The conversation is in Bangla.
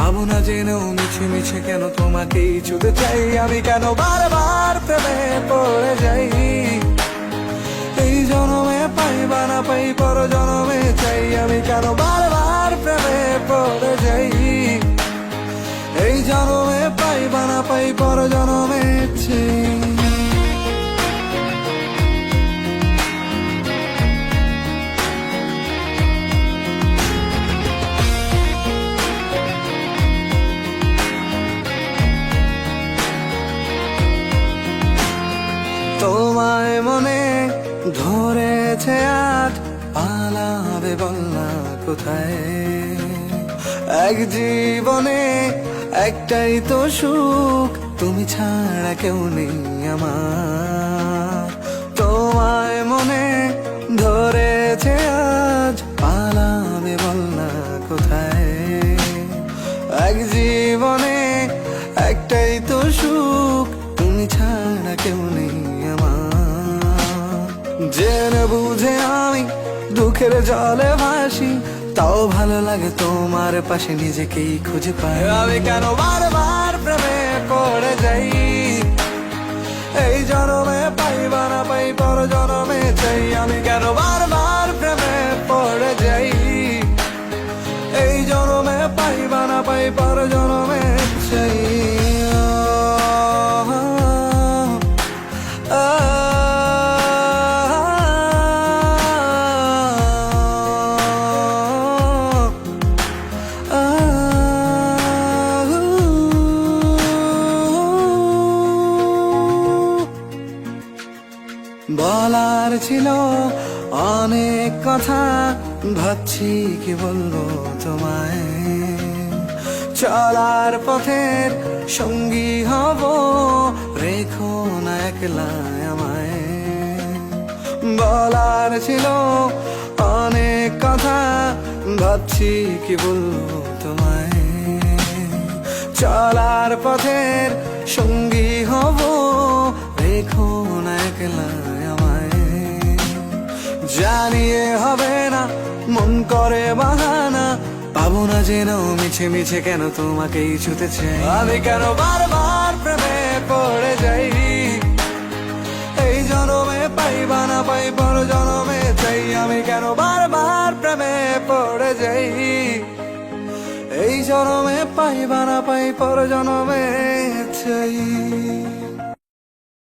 পাবো না জেনেও মিছে মিছে কেন তোমাকেই ছুতে চাই আমি, কেন বারবার প্রেমে পড়ে যাই। এই জনমে পাই বা না পাই পর জনমে চাই আমি, কেন বারবার প্রেমে পড়ে যাই। এই জনমে পাই বা না পাই পর জনমে চাই। তোমায় মনে ধরেছে আজ, পালাবে বলনা কোথায়। এক জীবনে একটাই তো সুখ, তুমি ছাড়া কেউ নেই আমার। তোমায় মনে ধরেছে আজ, পালাবে বলনা কোথায়। এক জীবনে একটাই তো সুখ, তুমি ছাড়া কেউ নেই আমার। জেনে বুঝে আমি দুঃখের জলে ভাসি, তাও ভালো লাগে তোমার পাশে নিজেকেই খুঁজে পাই আমি, কেন বারবার প্রেমে পড়ে যাই। এই জনমে পাই বা না পাই পর জনমে চাই আমি, কেন বারবার প্রেমে পড়ে যাই। এই জনমে পাই বা না পাই পর জনমে চাই। বলার ছিল অনেক কথা, ভাবছি কি বলবো তোমায়। চলার পথের সঙ্গী হব, রেখো না একলা আমায়। বলার ছিল অনেক কথা, ভাবছি কি বলবো তোমায়। চলার পথের সঙ্গী হব, রেখো না একলা আমায়। জানিয়ে হবে না মন করে বাহানা, পাবো না জেনেও মিছে মিছে কেন তোমাকেই ছুতে চাই আমি, কেন বারবার প্রেমে পড়ে যাই। এই জনমে পাই বা না পাই পর জনমে চাই আমি, কেন বারবার প্রেমে পড়ে যাই। এই জনমে পাই বা না পাই পর জনমে চাই।